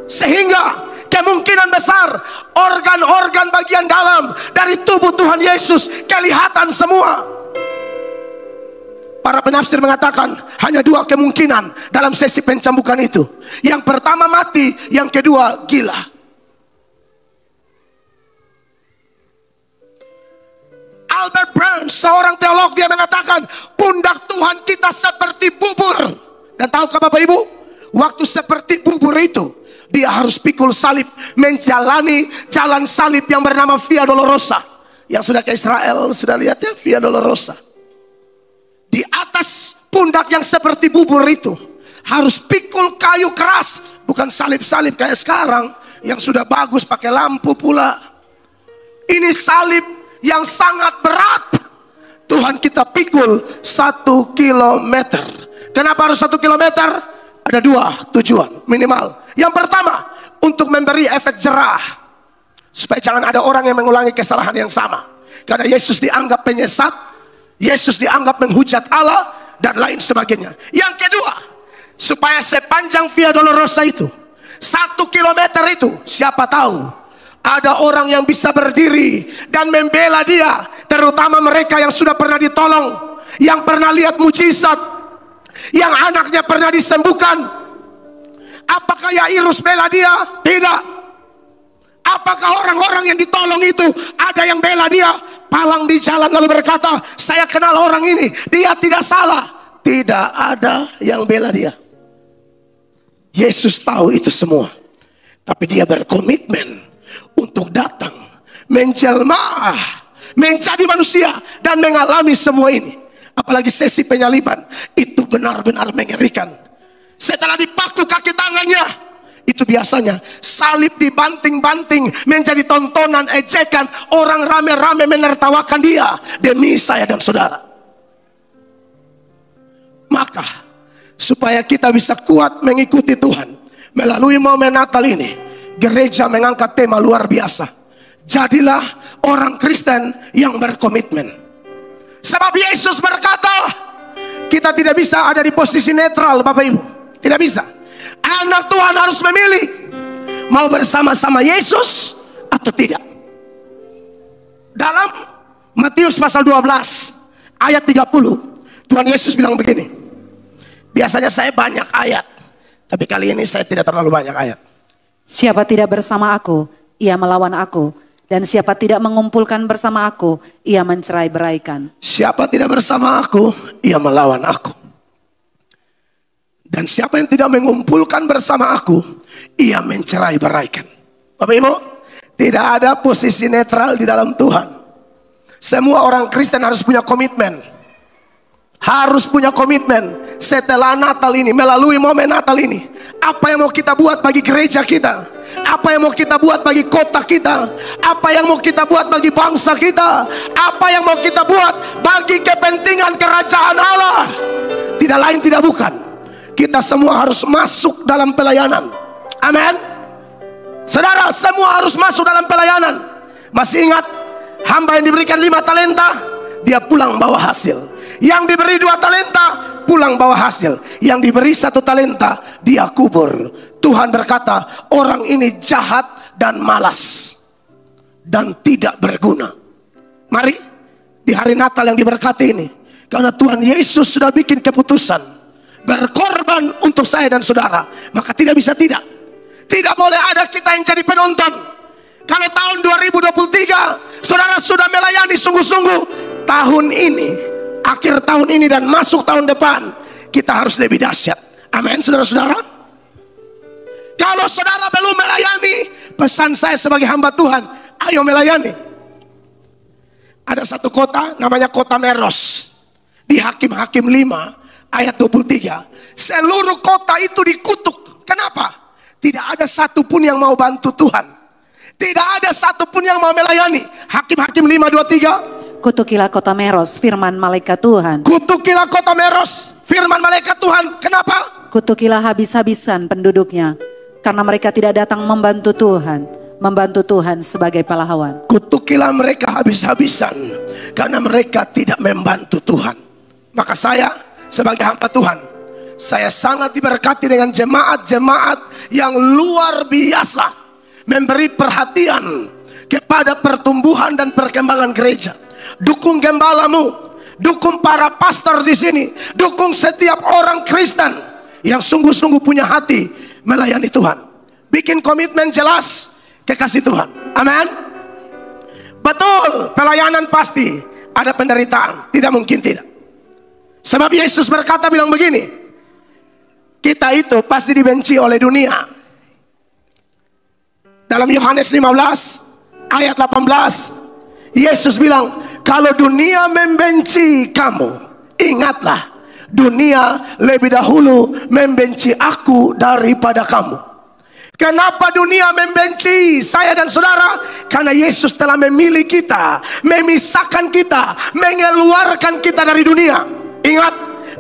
sehingga kemungkinan besar organ-organ bagian dalam dari tubuh Tuhan Yesus kelihatan semua. Para penafsir mengatakan hanya 2 kemungkinan dalam sesi pencambukan itu. Yang pertama mati, yang kedua gila. Albert Burns, seorang teolog, dia mengatakan pundak Tuhan kita seperti bubur. Dan tahukah Bapak Ibu, waktu seperti bubur itu, dia harus pikul salib, menjalani jalan salib yang bernama Via Dolorosa. Yang sudah ke Israel sudah lihat ya, Via Dolorosa. Di atas pundak yang seperti bubur itu harus pikul kayu keras, bukan salib-salib kayak sekarang yang sudah bagus pakai lampu pula. Ini salib yang sangat berat. Tuhan kita pikul 1 kilometer. Kenapa harus 1 kilometer? Ada dua tujuan minimal. Yang pertama, untuk memberi efek jerah, supaya jangan ada orang yang mengulangi kesalahan yang sama. Karena Yesus dianggap penyesat, Yesus dianggap menghujat Allah, dan lain sebagainya. Yang kedua, supaya sepanjang Via Dolorosa itu, 1 kilometer itu, siapa tahu ada orang yang bisa berdiri dan membela dia, terutama mereka yang sudah pernah ditolong, yang pernah lihat mujizat, yang anaknya pernah disembuhkan. Apakah Yairus bela dia? Tidak. Apakah orang-orang yang ditolong itu ada yang bela dia? Palang di jalan lalu berkata, saya kenal orang ini, dia tidak salah. Tidak ada yang bela dia. Yesus tahu itu semua, tapi dia berkomitmen untuk datang, menjelma, menjadi manusia, dan mengalami semua ini. Apalagi sesi penyaliban, itu benar-benar mengerikan. Setelah dipaku kaki tangannya, itu biasanya salib dibanting-banting menjadi tontonan, ejekan. Orang rame-rame menertawakan dia demi saya dan saudara. Maka supaya kita bisa kuat mengikuti Tuhan melalui momen Natal ini, gereja mengangkat tema luar biasa. Jadilah orang Kristen yang berkomitmen. Sebab Yesus berkata, kita tidak bisa ada di posisi netral, Bapak Ibu. Tidak bisa. Anak Tuhan harus memilih mau bersama-sama Yesus atau tidak. Dalam Matius pasal 12 ayat 30, Tuhan Yesus bilang begini. Biasanya saya banyak ayat, tapi kali ini saya tidak terlalu banyak ayat. Siapa tidak bersama aku, ia melawan aku. Dan siapa tidak mengumpulkan bersama aku, ia mencerai-beraikan. Siapa tidak bersama aku, ia melawan aku. Dan siapa yang tidak mengumpulkan bersama aku, ia mencerai-beraikan. Bapak Ibu, tidak ada posisi netral di dalam Tuhan. Semua orang Kristen harus punya komitmen. Harus punya komitmen setelah Natal ini, melalui momen Natal ini. Apa yang mau kita buat bagi gereja kita? Apa yang mau kita buat bagi kota kita? Apa yang mau kita buat bagi bangsa kita? Apa yang mau kita buat bagi kepentingan kerajaan Allah? Tidak lain tidak bukan, kita semua harus masuk dalam pelayanan. Amin. Saudara, semua harus masuk dalam pelayanan. Masih ingat hamba yang diberikan 5 talenta, dia pulang bawa hasil. Yang diberi 2 talenta, pulang bawa hasil. Yang diberi 1 talenta, dia kubur. Tuhan berkata, orang ini jahat dan malas dan tidak berguna. Mari di hari Natal yang diberkati ini, karena Tuhan Yesus sudah bikin keputusan berkorban untuk saya dan saudara, maka tidak bisa tidak. Tidak boleh ada kita yang jadi penonton. Kalau tahun 2023 saudara sudah melayani sungguh-sungguh, tahun ini, akhir tahun ini dan masuk tahun depan, kita harus lebih dahsyat. Amin, saudara-saudara. Kalau saudara belum melayani, pesan saya sebagai hamba Tuhan, ayo melayani. Ada satu kota namanya kota Meros. Di Hakim-Hakim 5 ayat 23. Seluruh kota itu dikutuk. Kenapa? Tidak ada satupun yang mau bantu Tuhan. Tidak ada satupun yang mau melayani. Hakim-Hakim 5:23. Kutukilah kota Meros, firman malaikat Tuhan. Kutukilah kota Meros, firman malaikat Tuhan. Kenapa? Kutukilah habis-habisan penduduknya, karena mereka tidak datang membantu Tuhan sebagai pahlawan. Kutukilah mereka habis-habisan, karena mereka tidak membantu Tuhan. Maka saya sebagai hamba Tuhan, saya sangat diberkati dengan jemaat-jemaat yang luar biasa, memberi perhatian kepada pertumbuhan dan perkembangan gereja. Dukung gembalamu, dukung para pastor di sini, dukung setiap orang Kristen yang sungguh-sungguh punya hati melayani Tuhan. Bikin komitmen jelas kekasih Tuhan. Amin. Betul, pelayanan pasti ada penderitaan, tidak mungkin tidak. Sebab Yesus berkata bilang begini, kita itu pasti dibenci oleh dunia. Dalam Yohanes 15 ayat 18, Yesus bilang, kalau dunia membenci kamu, ingatlah, dunia lebih dahulu membenci aku daripada kamu. Kenapa dunia membenci saya dan saudara? Karena Yesus telah memilih kita, memisahkan kita, mengeluarkan kita dari dunia. Ingat,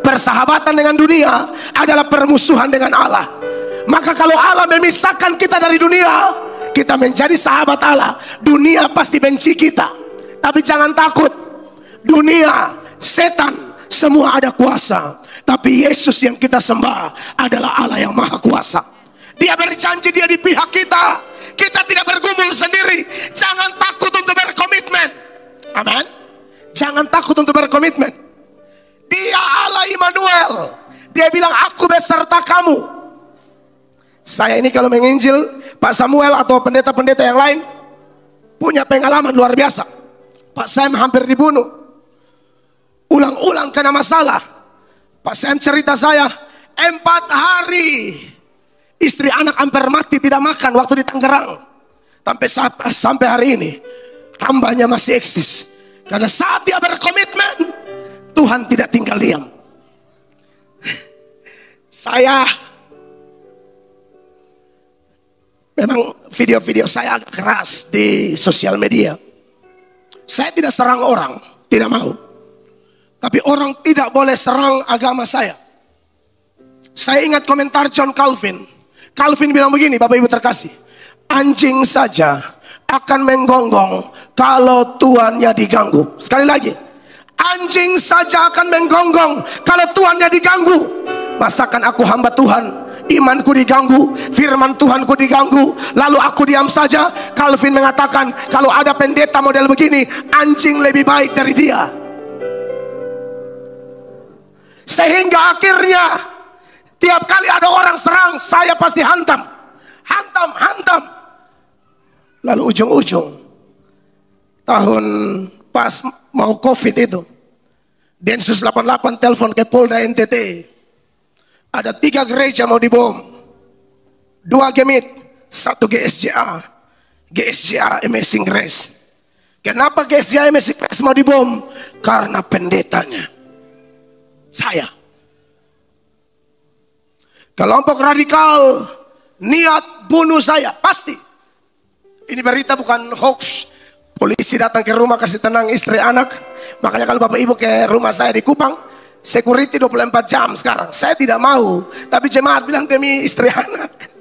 Persahabatan dengan dunia adalah permusuhan dengan Allah. Maka kalau Allah memisahkan kita dari dunia, kita menjadi sahabat Allah, dunia pasti benci kita. Tapi jangan takut, dunia, setan, semua ada kuasa. Tapi Yesus yang kita sembah adalah Allah yang maha kuasa. Dia berjanji dia di pihak kita. Kita tidak bergumul sendiri. Jangan takut untuk berkomitmen. Amin. Jangan takut untuk berkomitmen. Dia Allah Immanuel. Dia bilang, aku beserta kamu. Saya ini kalau menginjil, Pak Samuel atau pendeta-pendeta yang lain punya pengalaman luar biasa. Pak Sam hampir dibunuh, ulang-ulang kena masalah. Pak Sam cerita saya, 4 hari istri anak hampir mati tidak makan waktu di Tangerang. Sampai hari ini hambanya masih eksis. Karena saat dia berkomitmen, Tuhan tidak tinggal diam. Saya memang video-video saya agak keras di sosial media. Saya tidak serang orang, tidak mau. Tapi orang tidak boleh serang agama saya. Saya ingat komentar John Calvin. Calvin bilang begini, Bapak Ibu terkasih. Anjing saja akan menggonggong kalau tuannya diganggu. Sekali lagi, anjing saja akan menggonggong kalau tuannya diganggu. Masakan aku hamba Tuhan, imanku diganggu, firman Tuhanku diganggu, lalu aku diam saja? Calvin mengatakan, kalau ada pendeta model begini, anjing lebih baik dari dia. Sehingga akhirnya tiap kali ada orang serang, saya pasti hantam. Lalu ujung-ujung tahun pas mau COVID itu, Densus 88 telepon ke Polda NTT. Ada 3 gereja mau dibom, 2 Gemit, 1 GSJA. GSJA Amazing Grace. Kenapa GSJA Amazing Grace mau dibom? Karena pendetanya saya. Kelompok radikal niat bunuh saya, pasti. Ini berita bukan hoax. Polisi datang ke rumah kasih tenang istri anak. Makanya kalau Bapak Ibu ke rumah saya di Kupang, security 24 jam sekarang. Saya tidak mau, tapi jemaat bilang demi istri anak.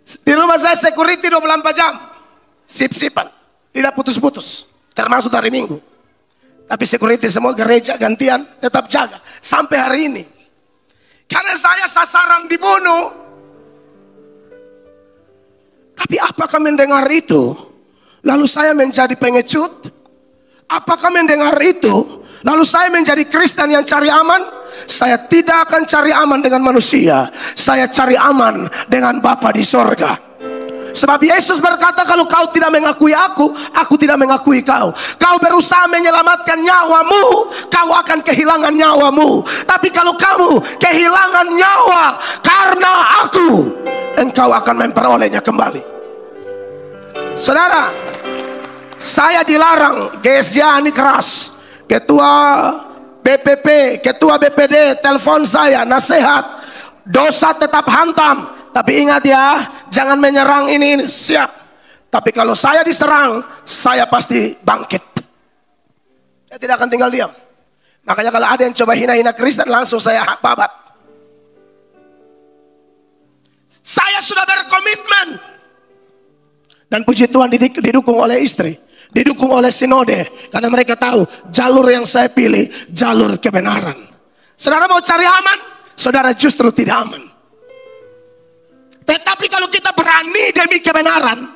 Di rumah saya security 24 jam. Sip-sipan, tidak putus-putus, termasuk hari Minggu. Tapi security semua gereja gantian tetap jaga sampai hari ini. Karena saya sasaran dibunuh. Tapi apakah mendengar itu lalu saya menjadi pengecut? Apakah mendengar itu lalu saya menjadi Kristen yang cari aman? Saya tidak akan cari aman dengan manusia. Saya cari aman dengan Bapa di sorga. Sebab Yesus berkata, kalau kau tidak mengakui aku tidak mengakui kau. Kau berusaha menyelamatkan nyawamu, kau akan kehilangan nyawamu. Tapi kalau kamu kehilangan nyawa karena aku, engkau akan memperolehnya kembali. Saudara, saya dilarang. GSJ ini keras. Ketua BPP, ketua BPD telepon saya, nasihat, dosa tetap hantam. Tapi ingat ya, jangan menyerang ini. Siap. Tapi kalau saya diserang, saya pasti bangkit. Saya tidak akan tinggal diam. Makanya kalau ada yang coba hina-hina Kristen, langsung saya babat. Saya sudah berkomitmen. Dan puji Tuhan didukung oleh istri, didukung oleh sinode. Karena mereka tahu jalur yang saya pilih, jalur kebenaran. Saudara mau cari aman, saudara justru tidak aman. Tetapi kalau kita berani demi kebenaran,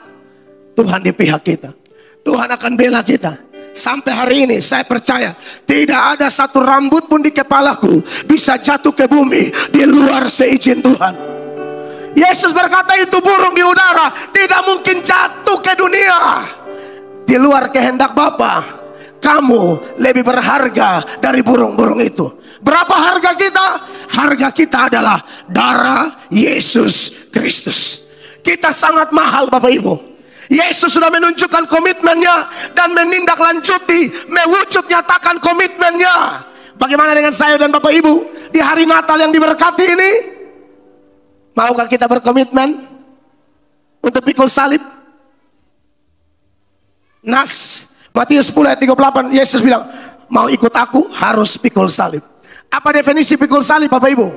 Tuhan di pihak kita. Tuhan akan bela kita. Sampai hari ini saya percaya tidak ada satu rambut pun di kepalaku bisa jatuh ke bumi di luar seizin Tuhan. Yesus berkata, itu burung di udara tidak mungkin jatuh ke dunia di luar kehendak Bapa. Kamu lebih berharga dari burung-burung itu. Berapa harga kita? Harga kita adalah darah Yesus Kristus. Kita sangat mahal, Bapak Ibu. Yesus sudah menunjukkan komitmennya dan menindaklanjuti, mewujud nyatakan komitmennya. Bagaimana dengan saya dan Bapak Ibu di hari Natal yang diberkati ini? Maukah kita berkomitmen untuk pikul salib? Matius 10 ayat 38, Yesus bilang, mau ikut aku harus pikul salib. Apa definisi pikul salib Bapak Ibu?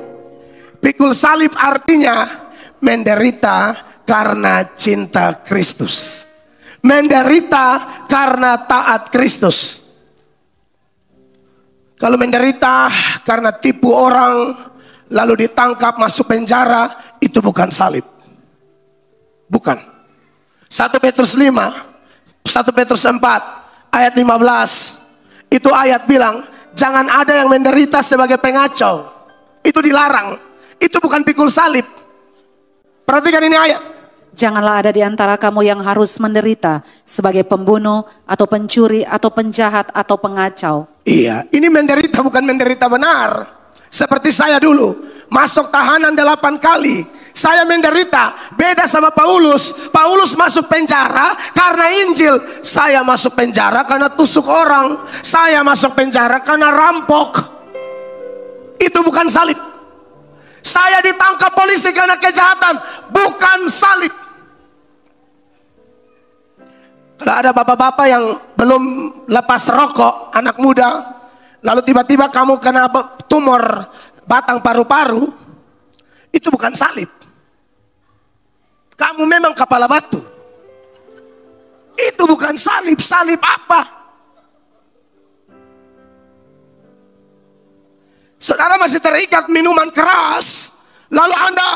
Pikul salib artinya menderita karena cinta Kristus. Menderita karena taat Kristus. Kalau menderita karena tipu orang, lalu ditangkap masuk penjara, itu bukan salib. Bukan. 1 Petrus 5, 1 Petrus 4, ayat 15. Itu ayat bilang, jangan ada yang menderita sebagai pengacau. Itu dilarang. Itu bukan pikul salib. Perhatikan ini ayat. Janganlah ada di antara kamu yang harus menderita sebagai pembunuh atau pencuri atau penjahat atau pengacau. Iya, ini menderita bukan menderita benar. Seperti saya dulu, masuk tahanan 8 kali. Saya menderita, beda sama Paulus. Paulus masuk penjara karena Injil. Saya masuk penjara karena tusuk orang. Saya masuk penjara karena rampok. Itu bukan salib. Saya ditangkap polisi karena kejahatan, bukan salib. Kalau ada bapak-bapak yang belum lepas rokok, anak muda, lalu tiba-tiba kamu kena tumor batang paru-paru, itu bukan salib. Kamu memang kepala batu. Itu bukan salib. Salib apa? Saudara masih terikat minuman keras, lalu Anda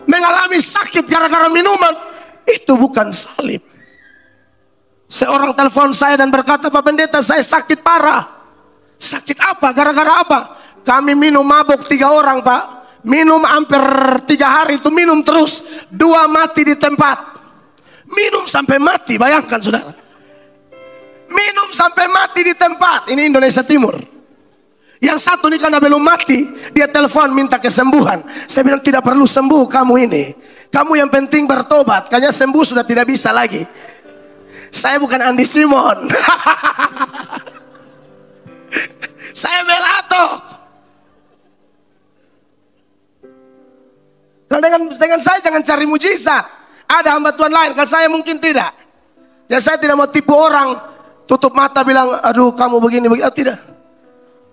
mengalami sakit gara-gara minuman, itu bukan salib. Seorang telepon saya dan berkata, Pak Pendeta, saya sakit parah. Sakit apa? Gara-gara apa? Kami minum mabuk 3 orang Pak. Minum hampir 3 hari itu minum terus. 2 mati di tempat. Minum sampai mati, bayangkan saudara. Minum sampai mati di tempat. Ini Indonesia Timur. Yang satu ini karena belum mati, dia telepon minta kesembuhan. Saya bilang tidak perlu sembuh kamu ini. Kamu yang penting bertobat. Kayaknya sembuh sudah tidak bisa lagi. Saya bukan Andi Simon. Saya Belato. Kalau dengan saya jangan cari mujizat. Ada hamba Tuhan lain. Kalau saya mungkin tidak. Ya saya tidak mau tipu orang. Tutup mata bilang, aduh kamu begini. Oh, tidak.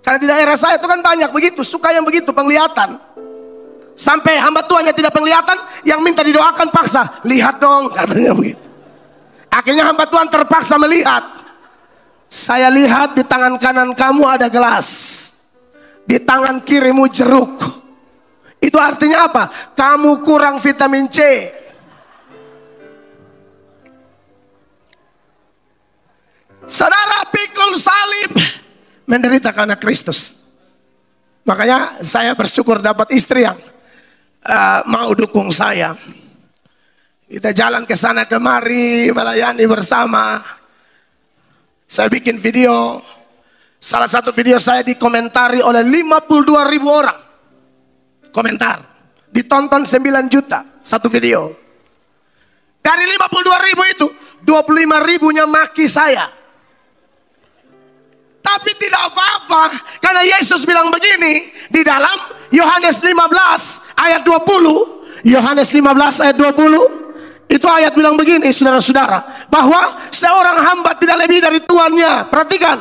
Karena di daerah saya itu kan banyak begitu. Suka yang begitu penglihatan. Sampai hamba Tuhan yang tidak penglihatan, yang minta didoakan paksa. Lihat dong katanya begitu. Akhirnya hamba Tuhan terpaksa melihat. Saya lihat di tangan kanan kamu ada gelas. Di tangan kirimu jeruk. Itu artinya apa? Kamu kurang vitamin C. Saudara, pikul salib menderita karena Kristus. Makanya saya bersyukur dapat istri yang mau dukung saya. Kita jalan ke sana kemari, melayani bersama. Saya bikin video. Salah satu video saya dikomentari oleh 52.000 orang. Komentar. Ditonton 9 juta satu video. Dari 52.000 itu, 25.000-nya maki saya. Tapi tidak apa-apa, karena Yesus bilang begini di dalam Yohanes 15 ayat 20. Yohanes 15 ayat 20. Itu ayat bilang begini saudara-saudara, bahwa seorang hamba tidak lebih dari tuannya. Perhatikan.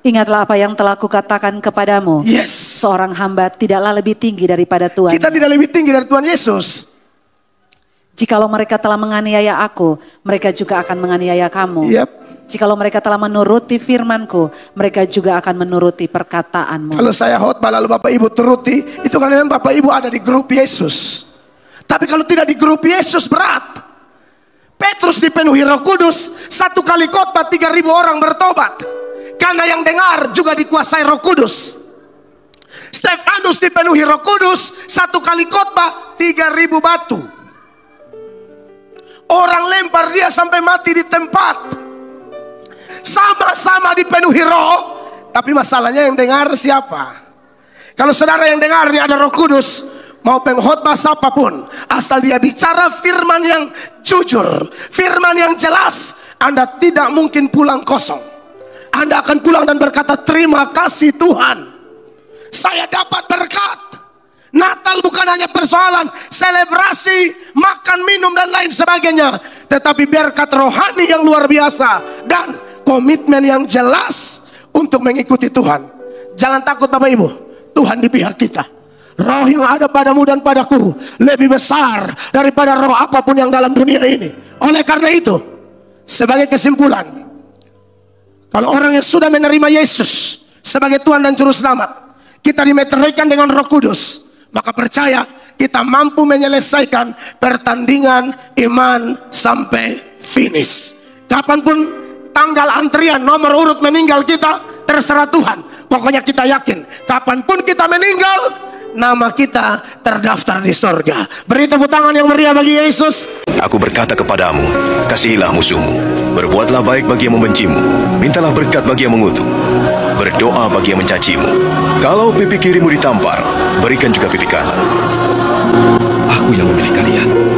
Ingatlah apa yang telah kukatakan kepadamu. Yes. Seorang hamba tidaklah lebih tinggi daripada Tuhan. Kita tidak lebih tinggi dari Tuhan Yesus. Jikalau mereka telah menganiaya aku, mereka juga akan menganiaya kamu. Yep. Jikalau mereka telah menuruti firmanku, mereka juga akan menuruti perkataanmu. Kalau saya khotbah lalu Bapak Ibu turuti, itu kan memang Bapak Ibu ada di grup Yesus. Tapi kalau tidak di grup Yesus berat. Petrus dipenuhi Roh Kudus, 1 kali khotbah 3.000 orang bertobat. Karena yang dengar juga dikuasai Roh Kudus. Stefanus dipenuhi Roh Kudus, 1 kali khotbah 3.000 batu. Orang lempar dia sampai mati di tempat. Sama-sama dipenuhi roh. Tapi masalahnya yang dengar siapa? Kalau saudara yang dengar ini ada Roh Kudus, mau pengkhotbah siapapun, asal dia bicara firman yang jujur, firman yang jelas, Anda tidak mungkin pulang kosong. Anda akan pulang dan berkata, terima kasih Tuhan, saya dapat berkat. Natal bukan hanya persoalan selebrasi, makan, minum dan lain sebagainya, tetapi berkat rohani yang luar biasa dan komitmen yang jelas untuk mengikuti Tuhan. Jangan takut Bapak Ibu. Tuhan di pihak kita. Roh yang ada padamu dan padaku lebih besar daripada roh apapun yang dalam dunia ini. Oleh karena itu, sebagai kesimpulan, kalau orang yang sudah menerima Yesus sebagai Tuhan dan Juru Selamat, kita dimeteraikan dengan Roh Kudus, maka percaya kita mampu menyelesaikan pertandingan iman sampai finish. Kapanpun tanggal antrian nomor urut meninggal kita, terserah Tuhan. Pokoknya kita yakin kapanpun kita meninggal, nama kita terdaftar di sorga. Beri tepuk tangan yang meriah bagi Yesus. Aku berkata kepadamu, kasihilah musuhmu, berbuatlah baik bagi yang membencimu, mintalah berkat bagi yang mengutuk, berdoa bagi yang mencacimu. Kalau pipi kirimu ditampar, berikan juga pipi kanan. Aku yang memilih kalian.